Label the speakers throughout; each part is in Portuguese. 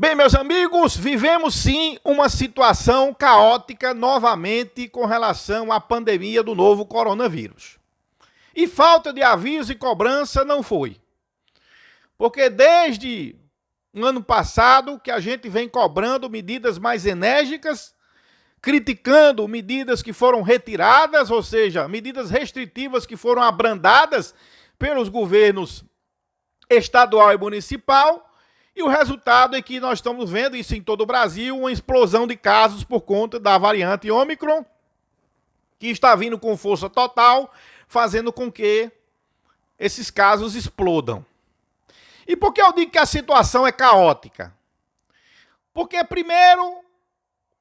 Speaker 1: Bem, meus amigos, vivemos sim uma situação caótica novamente com relação à pandemia do novo coronavírus. E falta de aviso e cobrança não foi. Porque desde o ano passado que a gente vem cobrando medidas mais enérgicas, criticando medidas que foram retiradas, ou seja, medidas restritivas que foram abrandadas pelos governos estadual e municipal. E o resultado é que nós estamos vendo isso em todo o Brasil, uma explosão de casos por conta da variante Ômicron, que está vindo com força total, fazendo com que esses casos explodam. E por que eu digo que a situação é caótica? Porque, primeiro,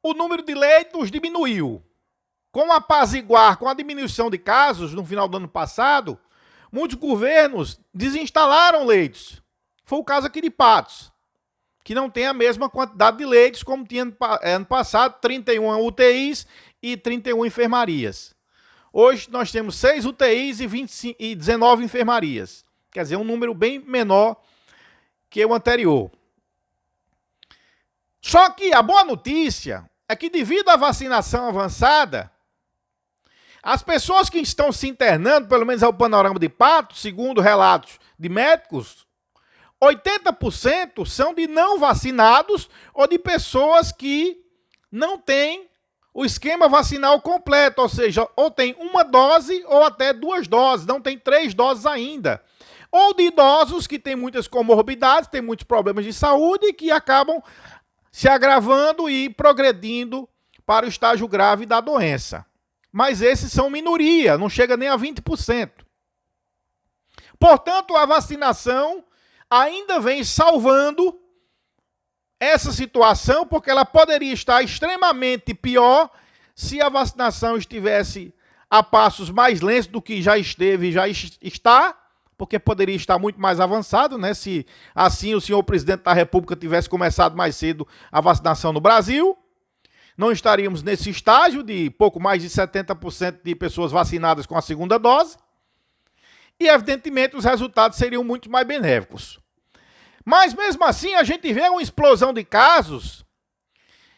Speaker 1: o número de leitos diminuiu. Com apaziguar, com a diminuição de casos no final do ano passado, muitos governos desinstalaram leitos. Foi o caso aqui de Patos, que não tem a mesma quantidade de leitos como tinha ano passado, 31 UTIs e 31 enfermarias. Hoje nós temos 6 UTIs e 19 enfermarias. Quer dizer, um número bem menor que o anterior. Só que a boa notícia é que, devido à vacinação avançada, as pessoas que estão se internando, pelo menos ao panorama de Patos, segundo relatos de médicos, 80% são de não vacinados ou de pessoas que não têm o esquema vacinal completo, ou seja, ou tem uma dose ou até 2 doses, não tem 3 doses ainda. Ou de idosos que têm muitas comorbidades, têm muitos problemas de saúde e que acabam se agravando e progredindo para o estágio grave da doença. Mas esses são minoria, não chega nem a 20%. Portanto, a vacinação ainda vem salvando essa situação, porque ela poderia estar extremamente pior se a vacinação estivesse a passos mais lentos do que já esteve e já está, porque poderia estar muito mais avançado, né? Se assim o senhor presidente da República tivesse começado mais cedo a vacinação no Brasil, não estaríamos nesse estágio de pouco mais de 70% de pessoas vacinadas com a segunda dose, e evidentemente os resultados seriam muito mais benéficos. Mas mesmo assim a gente vê uma explosão de casos.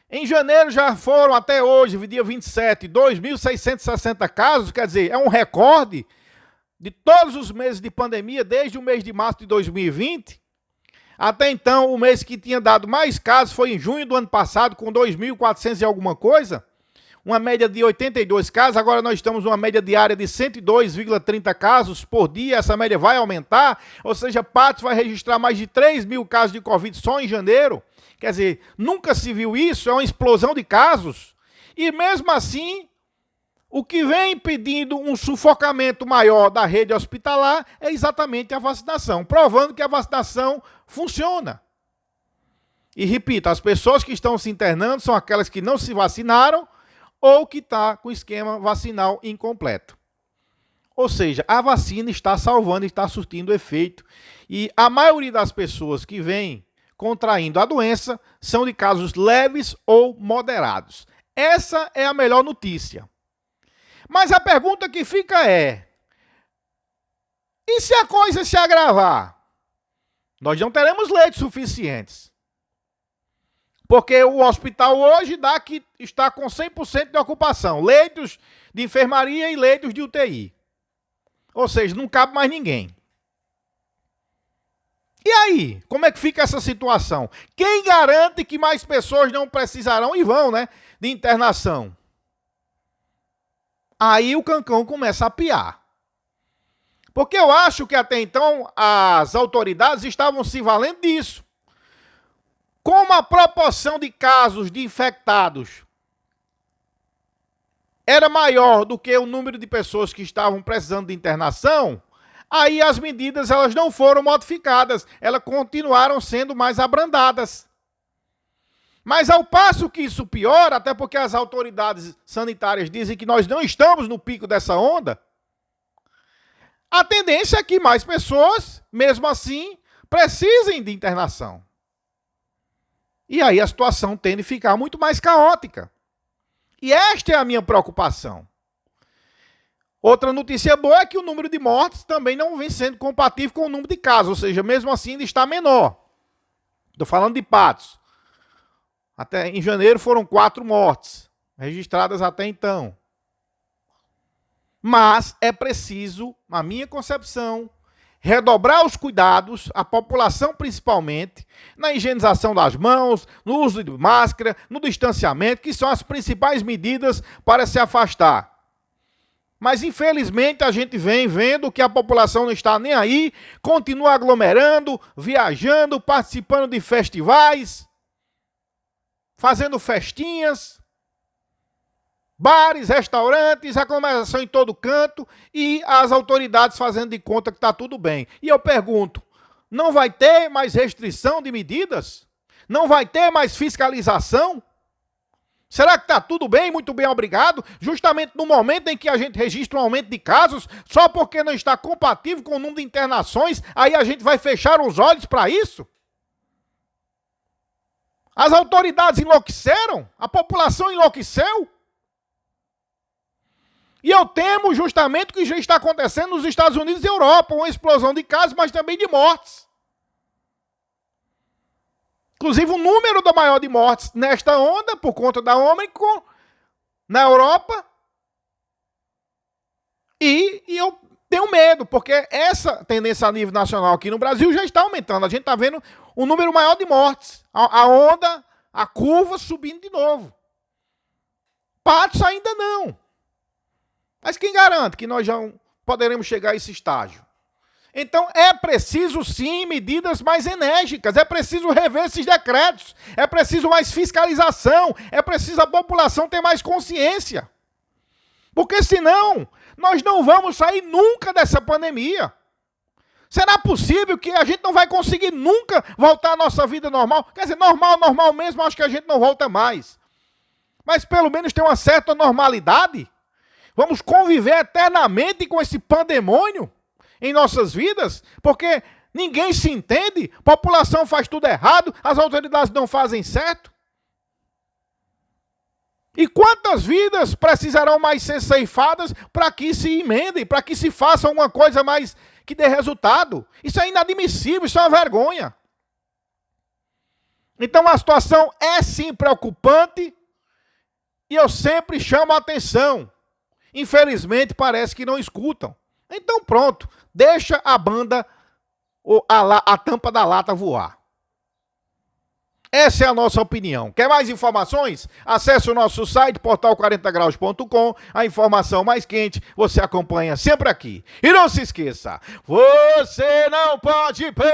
Speaker 1: Em janeiro já foram até hoje, dia 27, 2.660 casos, quer dizer, é um recorde de todos os meses de pandemia, desde o mês de março de 2020. Até então, o mês que tinha dado mais casos foi em junho do ano passado, com 2.400 e alguma coisa. Uma média de 82 casos, agora nós estamos numa média diária de 102,30 casos por dia, essa média vai aumentar, ou seja, Patos vai registrar mais de 3.000 casos de Covid só em janeiro. Quer dizer, nunca se viu isso, é uma explosão de casos. E mesmo assim, o que vem impedindo um sufocamento maior da rede hospitalar é exatamente a vacinação, provando que a vacinação funciona. E repito, as pessoas que estão se internando são aquelas que não se vacinaram ou que está com o esquema vacinal incompleto. Ou seja, a vacina está salvando, está surtindo efeito. E a maioria das pessoas que vêm contraindo a doença são de casos leves ou moderados. Essa é a melhor notícia. Mas a pergunta que fica é: e se a coisa se agravar? Nós não teremos leitos suficientes. Porque o hospital hoje está com 100% de ocupação. Leitos de enfermaria e leitos de UTI. Ou seja, não cabe mais ninguém. E aí? Como é que fica essa situação? Quem garante que mais pessoas não precisarão e vão, né, de internação? Aí o cancão começa a piar. Porque eu acho que até então as autoridades estavam se valendo disso. Como a proporção de casos de infectados era maior do que o número de pessoas que estavam precisando de internação, aí as medidas elas não foram modificadas, elas continuaram sendo mais abrandadas. Mas ao passo que isso piora, até porque as autoridades sanitárias dizem que nós não estamos no pico dessa onda, a tendência é que mais pessoas, mesmo assim, precisem de internação. E aí a situação tende a ficar muito mais caótica. E esta é a minha preocupação. Outra notícia boa é que o número de mortes também não vem sendo compatível com o número de casos, ou seja, mesmo assim ainda está menor. Estou falando de Patos. Até em janeiro foram 4 mortes registradas até então. Mas é preciso, na minha concepção, redobrar os cuidados, a população principalmente, na higienização das mãos, no uso de máscara, no distanciamento, que são as principais medidas para se afastar. Mas, infelizmente, a gente vem vendo que a população não está nem aí, continua aglomerando, viajando, participando de festivais, fazendo festinhas, bares, restaurantes, aglomeração em todo canto e as autoridades fazendo de conta que está tudo bem. E eu pergunto, não vai ter mais restrição de medidas? Não vai ter mais fiscalização? Será que está tudo bem? Muito bem, obrigado. Justamente no momento em que a gente registra um aumento de casos, só porque não está compatível com o número de internações, aí a gente vai fechar os olhos para isso? As autoridades enlouqueceram? A população enlouqueceu? E eu temo justamente o que já está acontecendo nos Estados Unidos e Europa, uma explosão de casos, mas também de mortes. Inclusive, o número da maior de mortes nesta onda, por conta da Ômicron, na Europa. E eu tenho medo, porque essa tendência a nível nacional aqui no Brasil já está aumentando. A gente está vendo um número maior de mortes. A onda, a curva subindo de novo. Patos ainda não. Mas quem garante que nós já poderemos chegar a esse estágio? Então é preciso sim medidas mais enérgicas, é preciso rever esses decretos, é preciso mais fiscalização, é preciso a população ter mais consciência. Porque senão nós não vamos sair nunca dessa pandemia. Será possível que a gente não vai conseguir nunca voltar à nossa vida normal? Quer dizer, normal mesmo, acho que a gente não volta mais. Mas pelo menos tem uma certa normalidade. Vamos conviver eternamente com esse pandemônio em nossas vidas, porque ninguém se entende, a população faz tudo errado, as autoridades não fazem certo. E quantas vidas precisarão mais ser ceifadas para que se emendem, para que se faça alguma coisa mais que dê resultado? Isso é inadmissível, isso é uma vergonha. Então a situação é sim preocupante e eu sempre chamo a atenção. Infelizmente parece que não escutam. Então pronto, deixa a banda, a tampa da lata voar. Essa é a nossa opinião. Quer mais informações? Acesse o nosso site, portal40graus.com. A informação mais quente você acompanha sempre aqui. E não se esqueça, você não pode perder!